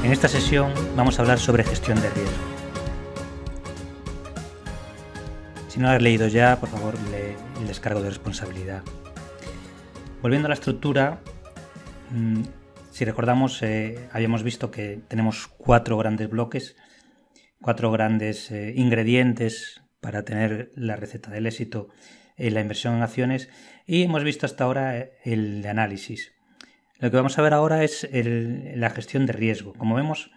En esta sesión vamos a hablar sobre gestión de riesgo. Si no lo has leído ya, por favor, lee el descargo de responsabilidad. Volviendo a la estructura, si recordamos, habíamos visto que tenemos 4 grandes bloques, 4 grandes ingredientes para tener la receta del éxito en la inversión en acciones, y hemos visto hasta ahora el de análisis. Lo que vamos a ver ahora es la gestión de riesgo. Como vemos,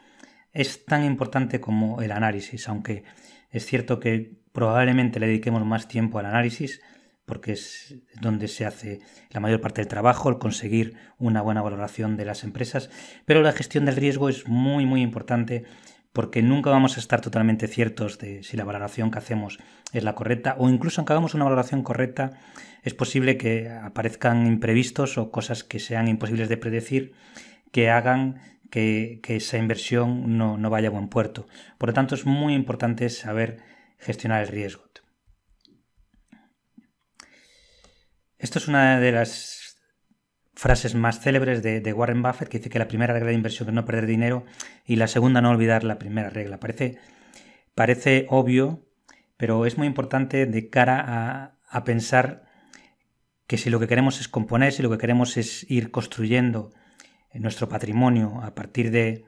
es tan importante como el análisis, aunque es cierto que probablemente le dediquemos más tiempo al análisis, porque es donde se hace la mayor parte del trabajo, el conseguir una buena valoración de las empresas, pero la gestión del riesgo es muy muy importante, porque nunca vamos a estar totalmente ciertos de si la valoración que hacemos es la correcta, o incluso aunque hagamos una valoración correcta, es posible que aparezcan imprevistos o cosas que sean imposibles de predecir, que hagan que esa inversión no vaya a buen puerto. Por lo tanto, es muy importante saber gestionar el riesgo. Esto es una de las frases más célebres de Warren Buffett, que dice que la primera regla de inversión es no perder dinero y la segunda no olvidar la primera regla. Parece obvio, pero es muy importante de cara a pensar que si lo que queremos es componer, si lo que queremos es ir construyendo nuestro patrimonio a partir de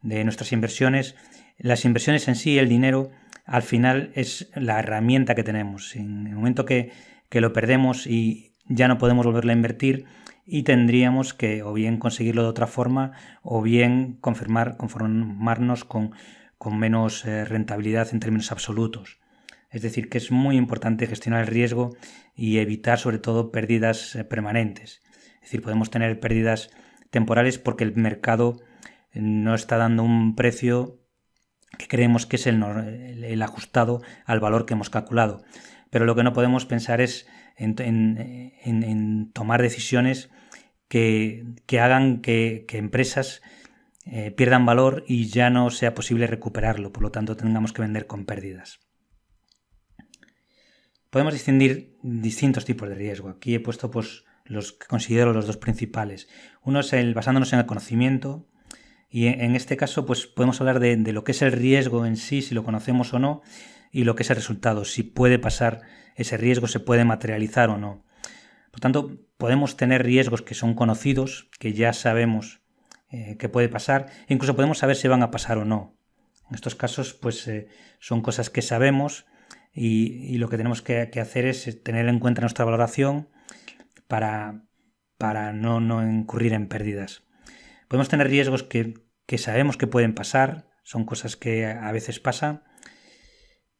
nuestras inversiones, las inversiones en sí, el dinero, al final es la herramienta que tenemos. En el momento que lo perdemos y ya no podemos volverla a invertir, y tendríamos que o bien conseguirlo de otra forma o bien conformarnos con menos rentabilidad en términos absolutos. Es decir, que es muy importante gestionar el riesgo y evitar sobre todo pérdidas permanentes. Es decir, podemos tener pérdidas temporales porque el mercado no está dando un precio que creemos que es el ajustado al valor que hemos calculado. Pero lo que no podemos pensar es en tomar decisiones que hagan que empresas pierdan valor y ya no sea posible recuperarlo, por lo tanto tengamos que vender con pérdidas. Podemos distinguir distintos tipos de riesgo. Aquí he puesto los que considero los 2 principales. Uno es basándonos en el conocimiento, y en este caso pues podemos hablar de lo que es el riesgo en sí, si lo conocemos o no, y lo que es el resultado, si puede pasar ese riesgo, se puede materializar o no. Por tanto, podemos tener riesgos que son conocidos, que ya sabemos que puede pasar, e incluso podemos saber si van a pasar o no. En estos casos pues son cosas que sabemos, y lo que tenemos que hacer es tener en cuenta nuestra valoración para no incurrir en pérdidas. Podemos tener riesgos que sabemos que pueden pasar, son cosas que a veces pasan,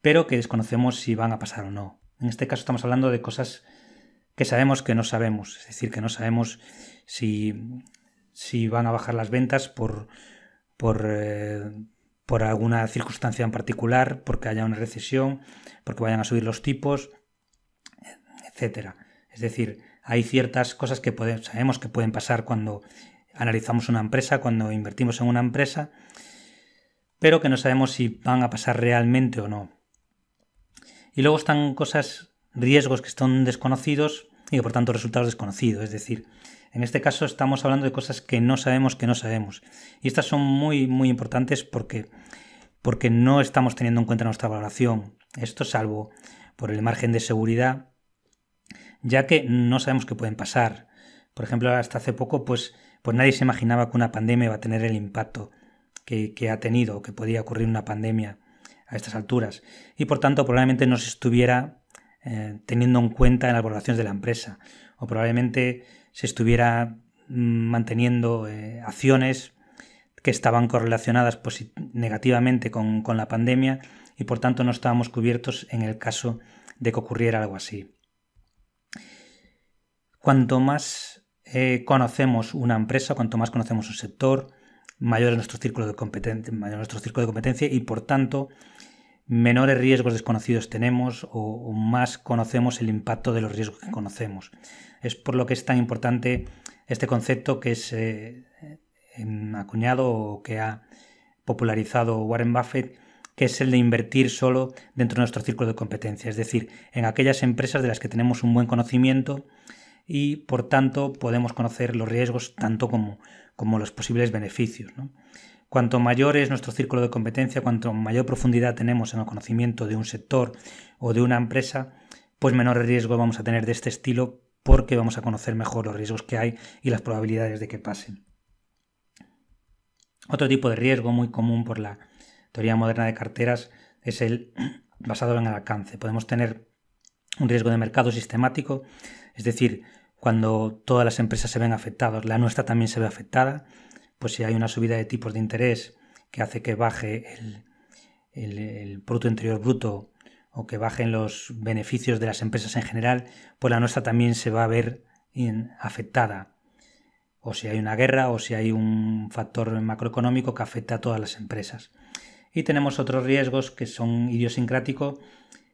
pero que desconocemos si van a pasar o no. En este caso estamos hablando de cosas que sabemos que no sabemos, es decir, que no sabemos si van a bajar las ventas por alguna circunstancia en particular, porque haya una recesión, porque vayan a subir los tipos, etcétera. Es decir, hay ciertas cosas que sabemos que pueden pasar cuando analizamos una empresa, cuando invertimos en una empresa, pero que no sabemos si van a pasar realmente o no. Y luego están riesgos que están desconocidos y que por tanto resultados desconocidos. Es decir, en este caso estamos hablando de cosas que no sabemos. Y estas son muy muy importantes porque no estamos teniendo en cuenta nuestra valoración. Esto salvo por el margen de seguridad, ya que no sabemos qué pueden pasar. Por ejemplo, hasta hace poco pues nadie se imaginaba que una pandemia iba a tener el impacto que ha tenido, que podía ocurrir una pandemia a estas alturas, y por tanto probablemente no se estuviera teniendo en cuenta en las valoraciones de la empresa, o probablemente se estuviera manteniendo acciones que estaban correlacionadas negativamente con la pandemia, y por tanto no estábamos cubiertos en el caso de que ocurriera algo así. Cuanto más conocemos una empresa, cuanto más conocemos un sector, mayor es nuestro círculo de competencia, y por tanto menores riesgos desconocidos tenemos, o más conocemos el impacto de los riesgos que conocemos. Es por lo que es tan importante este concepto que es acuñado o que ha popularizado Warren Buffett, que es el de invertir solo dentro de nuestro círculo de competencia, es decir, en aquellas empresas de las que tenemos un buen conocimiento y por tanto podemos conocer los riesgos tanto como los posibles beneficios, ¿no? Cuanto mayor es nuestro círculo de competencia, cuanto mayor profundidad tenemos en el conocimiento de un sector o de una empresa, pues menor riesgo vamos a tener de este estilo, porque vamos a conocer mejor los riesgos que hay y las probabilidades de que pasen. Otro tipo de riesgo muy común por la teoría moderna de carteras es el basado en el alcance. Podemos tener un riesgo de mercado sistemático, es decir, cuando todas las empresas se ven afectadas, la nuestra también se ve afectada. Pues si hay una subida de tipos de interés que hace que baje el Producto Interior Bruto o que bajen los beneficios de las empresas en general, pues la nuestra también se va a ver afectada. O si hay una guerra o si hay un factor macroeconómico que afecta a todas las empresas. Y tenemos otros riesgos que son idiosincráticos,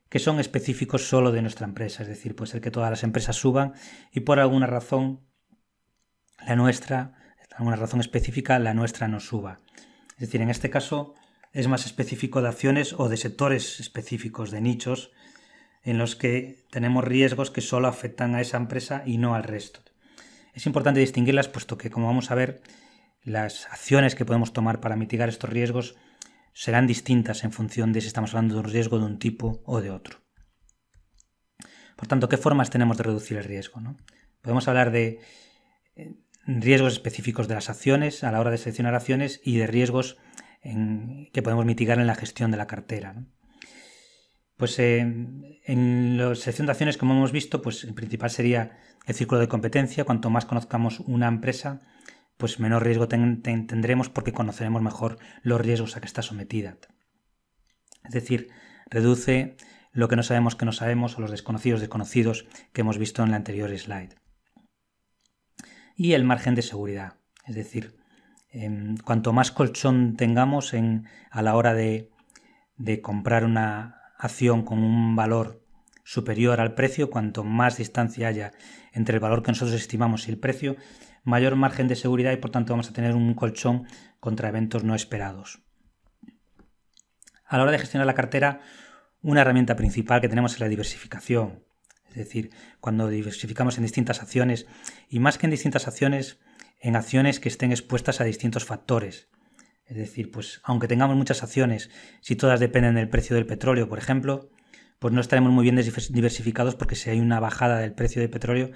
que son específicos solo de nuestra empresa. Es decir, puede ser que todas las empresas suban y por alguna razón la nuestra, alguna razón específica, la nuestra no suba. Es decir, en este caso es más específico de acciones o de sectores específicos, de nichos, en los que tenemos riesgos que solo afectan a esa empresa y no al resto. Es importante distinguirlas, puesto que, como vamos a ver, las acciones que podemos tomar para mitigar estos riesgos serán distintas en función de si estamos hablando de un riesgo de un tipo o de otro. Por tanto, ¿qué formas tenemos de reducir el riesgo, ¿no? Podemos hablar de riesgos específicos de las acciones a la hora de seleccionar acciones y de riesgos que podemos mitigar en la gestión de la cartera, ¿no? Pues en la selección de acciones, como hemos visto, pues el principal sería el círculo de competencia. Cuanto más conozcamos una empresa, pues menor riesgo tendremos, porque conoceremos mejor los riesgos a que está sometida. Es decir, reduce lo que no sabemos o los desconocidos que hemos visto en la anterior slide. Y el margen de seguridad, es decir, cuanto más colchón tengamos a la hora de comprar una acción con un valor superior al precio, cuanto más distancia haya entre el valor que nosotros estimamos y el precio, mayor margen de seguridad y por tanto vamos a tener un colchón contra eventos no esperados. A la hora de gestionar la cartera, una herramienta principal que tenemos es la diversificación. Es decir, cuando diversificamos en distintas acciones, y más que en distintas acciones, en acciones que estén expuestas a distintos factores. Es decir, pues aunque tengamos muchas acciones, si todas dependen del precio del petróleo, por ejemplo, pues no estaremos muy bien diversificados, porque si hay una bajada del precio del petróleo,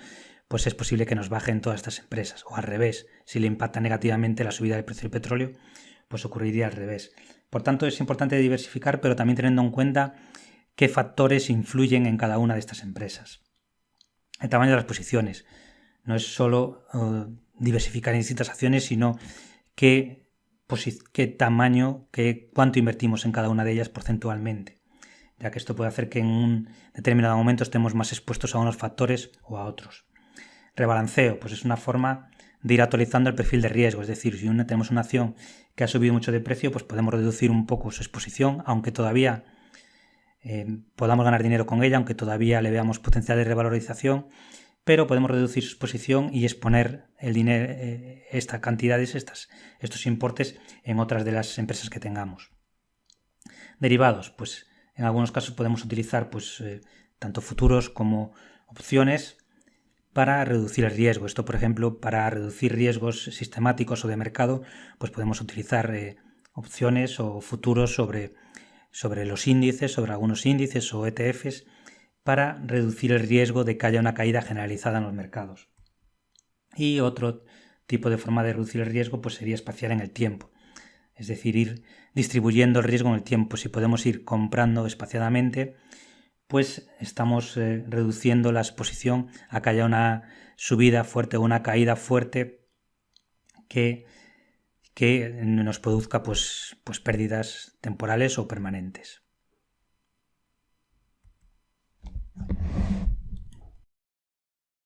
pues es posible que nos bajen todas estas empresas. O al revés, si le impacta negativamente la subida del precio del petróleo, pues ocurriría al revés. Por tanto, es importante diversificar, pero también teniendo en cuenta qué factores influyen en cada una de estas empresas. El tamaño de las posiciones. No es solo diversificar en distintas acciones, sino qué tamaño, cuánto invertimos en cada una de ellas porcentualmente, ya que esto puede hacer que en un determinado momento estemos más expuestos a unos factores o a otros. Rebalanceo, pues es una forma de ir actualizando el perfil de riesgo. Es decir, si tenemos una acción que ha subido mucho de precio, pues podemos reducir un poco su exposición, aunque todavía podamos ganar dinero con ella, aunque todavía le veamos potencial de revalorización, pero podemos reducir su exposición y exponer el dinero, estas cantidades, estos importes en otras de las empresas que tengamos. Derivados, pues en algunos casos podemos utilizar tanto futuros como opciones para reducir el riesgo. Esto, por ejemplo, para reducir riesgos sistemáticos o de mercado, pues podemos utilizar opciones o futuros sobre los índices, sobre algunos índices o ETFs, para reducir el riesgo de que haya una caída generalizada en los mercados. Y otro tipo de forma de reducir el riesgo pues sería espaciar en el tiempo, es decir, ir distribuyendo el riesgo en el tiempo. Si podemos ir comprando espaciadamente, pues estamos reduciendo la exposición a que haya una subida fuerte o una caída fuerte que nos produzca pues pérdidas temporales o permanentes.